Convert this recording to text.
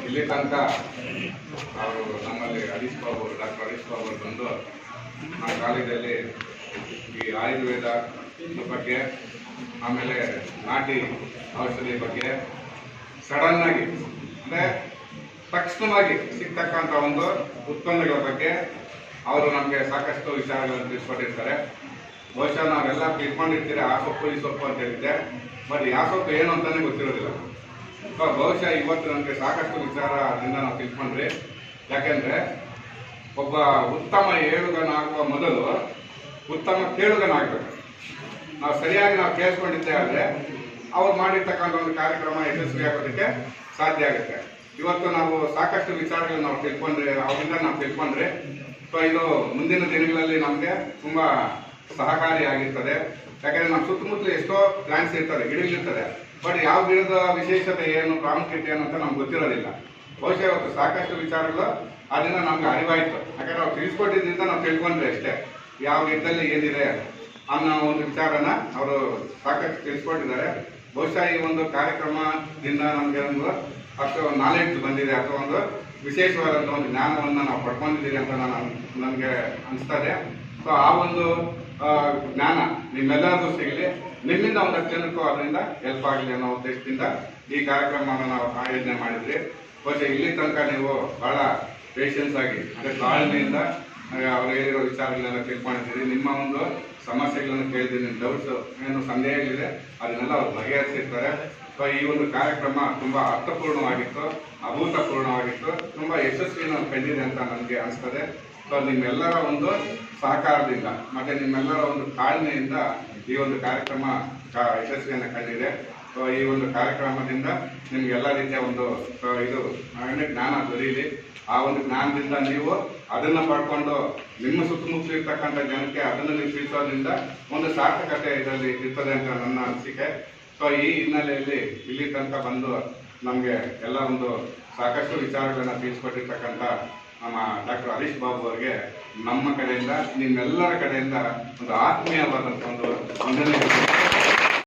ಇಲ್ಲಿ ತನಕ ಅವರು ನಮ್ಮಲ್ಲಿ ಹರೀಶ್ ಬಾಬು ಡಾಕ್ಟರ್ ಹರೀಶ್ ಬಾಬು ಅವರು ಬಂದು ನಮ್ಮ ಕಾಲೇಜಲ್ಲಿ ಈ ಆಯುರ್ವೇದ ಬಗ್ಗೆ ಆಮೇಲೆ ನಾಟಿ ಔಷಧಿ ಬಗ್ಗೆ ಸಡನ್ನಾಗಿ ಅಂದರೆ ತಕ್ಷಣವಾಗಿ ಸಿಗ್ತಕ್ಕಂಥ ಒಂದು ಉತ್ಪನ್ನಗಳ ಬಗ್ಗೆ ಅವರು ನಮಗೆ ಸಾಕಷ್ಟು ವಿಚಾರಗಳನ್ನು ತಿಳಿಸ್ಕೊಟ್ಟಿರ್ತಾರೆ. ಬಹುಶಃ ನಾವೆಲ್ಲ ತಿಳ್ಕೊಂಡಿರ್ತೀರಿ ಆ ಸೊಪ್ಪು ಈ ಸೊಪ್ಪು ಅಂತ ಹೇಳಿದ್ದೆ, ಬಟ್ ಯಾವ ಸೊಪ್ಪು ಏನು ಅಂತಲೇ ಗೊತ್ತಿರೋದಿಲ್ಲ. ಬಹುಶಃ ಇವತ್ತು ನಮಗೆ ಸಾಕಷ್ಟು ವಿಚಾರ ಅದರಿಂದ ನಾವು ತಿಳ್ಕೊಂಡ್ರಿ. ಯಾಕೆಂದರೆ ಒಬ್ಬ ಉತ್ತಮ ಏಳುಗನಾಗುವ ಮೊದಲು ಉತ್ತಮ ಕೇಳುಗನಾಗಬೇಕು. ನಾವು ಸರಿಯಾಗಿ ನಾವು ಕೇಳಿಸ್ಕೊಂಡಿದ್ದೆ ಆದರೆ ಅವ್ರು ಮಾಡಿರ್ತಕ್ಕಂಥ ಒಂದು ಕಾರ್ಯಕ್ರಮ ಯಶಸ್ವಿಯಾಗೋದಕ್ಕೆ ಸಾಧ್ಯ ಆಗುತ್ತೆ. ಇವತ್ತು ನಾವು ಸಾಕಷ್ಟು ವಿಚಾರಗಳನ್ನು ನಾವು ಅವರಿಂದ ನಾವು ತಿಳ್ಕೊಂಡ್ರೆ ಇದು ಮುಂದಿನ ದಿನಗಳಲ್ಲಿ ನಮಗೆ ತುಂಬ ಸಹಕಾರಿಯಾಗಿರ್ತದೆ. ಯಾಕಂದರೆ ನಮ್ಮ ಸುತ್ತಮುತ್ತಲು ಎಷ್ಟೋ ಪ್ಲಾಂಟ್ಸ್ ಇರ್ತದೆ, ಗಿಡಗಳಿರ್ತದೆ, ಬಟ್ ಯಾವ ಗಿಡದ ವಿಶೇಷತೆ ಏನು, ಪ್ರಾಮುಖ್ಯತೆ ಏನು ಅಂತ ನಮ್ಗೆ ಗೊತ್ತಿರೋದಿಲ್ಲ. ಬಹುಶಃ ಇವತ್ತು ಸಾಕಷ್ಟು ವಿಚಾರಗಳು ಅದರಿಂದ ನಮ್ಗೆ ಅರಿವಾಯಿತು. ಯಾಕಂದರೆ ನಾವು ತಿಳಿಸ್ಕೊಟ್ಟಿದ್ದರಿಂದ ನಾವು ತಿಳ್ಕೊಂಡ್ರೆ ಅಷ್ಟೇ ಯಾವ ಗಿಡದಲ್ಲಿ ಏನಿದೆ ಅನ್ನೋ ಒಂದು ವಿಚಾರನ ಅವರು ಸಾಕಷ್ಟು ತಿಳಿಸ್ಕೊಟ್ಟಿದ್ದಾರೆ. ಬಹುಶಃ ಈ ಒಂದು ಕಾರ್ಯಕ್ರಮದಿಂದ ನಮಗೆ ಒಂದು ಅಷ್ಟು ನಾಲೆಡ್ಜ್ ಬಂದಿದೆ ಅಥವಾ ಒಂದು ವಿಶೇಷವಾದಂಥ ಒಂದು ಜ್ಞಾನವನ್ನು ನಾವು ಪಡ್ಕೊಂಡಿದ್ದೀರಿ ಅಂತ ನನಗೆ ಅನಿಸ್ತದೆ. ಸೊ ಆ ಒಂದು ಜ್ಞಾನ ನಿಮ್ಮೆಲ್ಲರಿಗೂ ಸಿಗಲಿ, ನಿಮ್ಮಿಂದ ಒಂದಷ್ಟು ಜನಕ್ಕೂ ಅದರಿಂದ ಹೆಲ್ಪ್ ಆಗಲಿ ಅನ್ನೋ ಉದ್ದೇಶದಿಂದ ಈ ಕಾರ್ಯಕ್ರಮವನ್ನು ನಾವು ಆಯೋಜನೆ ಮಾಡಿದ್ರಿ. ಬಹುಶಃ ಇಲ್ಲಿ ತನಕ ನೀವು ಬಹಳ ಪೇಷನ್ಸ್ ಆಗಿ ಅಂದರೆ ತಾಳ್ಮೆಯಿಂದ ಅವ್ರು ಹೇಳಿರೋ ವಿಚಾರಗಳನ್ನೆಲ್ಲ ತಿಳ್ಕೊಂಡಿದ್ದೀರಿ. ನಿಮ್ಮ ಒಂದು ಸಮಸ್ಯೆಗಳನ್ನು ಕೇಳಿದ್ದೀನಿ, ನಿಮ್ಮ ಡೌಟ್ಸ್ ಏನು ಸಂದೇಹಗಳಿದೆ ಅದನ್ನೆಲ್ಲ ಅವ್ರು ಬಗೆಹರಿಸಿರ್ತಾರೆ. ಸೊ ಈ ಒಂದು ಕಾರ್ಯಕ್ರಮ ತುಂಬ ಅರ್ಥಪೂರ್ಣವಾಗಿತ್ತು, ಅಭೂತಪೂರ್ಣವಾಗಿತ್ತು, ತುಂಬ ಯಶಸ್ವಿನ ಕಂಡಿದೆ ಅಂತ ನನಗೆ ಅನಿಸ್ತದೆ. ಸೊ ನಿಮ್ಮೆಲ್ಲರ ಒಂದು ಸಹಕಾರದಿಂದ ಮತ್ತು ನಿಮ್ಮೆಲ್ಲರ ಒಂದು ತಾಳ್ಮೆಯಿಂದ ಈ ಒಂದು ಕಾರ್ಯಕ್ರಮ ಯಶಸ್ವಿಯನ್ನು ಕಂಡಿದೆ. ಸೊ ಈ ಒಂದು ಕಾರ್ಯಕ್ರಮದಿಂದ ನಿಮಗೆಲ್ಲ ರೀತಿಯ ಒಂದು ಇದು ಜ್ಞಾನ ದೊರೆಯಲಿ. ಆ ಒಂದು ಜ್ಞಾನದಿಂದ ನೀವು ಅದನ್ನು ಪಡ್ಕೊಂಡು ನಿಮ್ಮ ಸುತ್ತಮುತ್ತಲು ಇರ್ತಕ್ಕಂಥ ಜನಕ್ಕೆ ಅದನ್ನು ನೀವು ತಿಳಿಸೋದ್ರಿಂದ ಒಂದು ಸಾರ್ಥಕತೆ ಇದರಲ್ಲಿ ಇರ್ತದೆ ಅಂತ ನನ್ನ ಅನಿಸಿಕೆ. ಸೊ ಈ ಹಿನ್ನೆಲೆಯಲ್ಲಿ ಇಲ್ಲಿ ತನಕ ಬಂದು ನಮಗೆ ಎಲ್ಲ ಒಂದು ಸಾಕಷ್ಟು ವಿಚಾರಗಳನ್ನು ತಿಳಿಸ್ಕೊಟ್ಟಿರ್ತಕ್ಕಂಥ ನಮ್ಮ ಡಾಕ್ಟರ್ ಹರೀಶ್ ಬಾಬು ಅವರಿಗೆ ನಮ್ಮ ಕಡೆಯಿಂದ ನಿಮ್ಮೆಲ್ಲರ ಕಡೆಯಿಂದ ಒಂದು ಆತ್ಮೀಯವಾದಂಥ ಒಂದು ವಂದನೆ.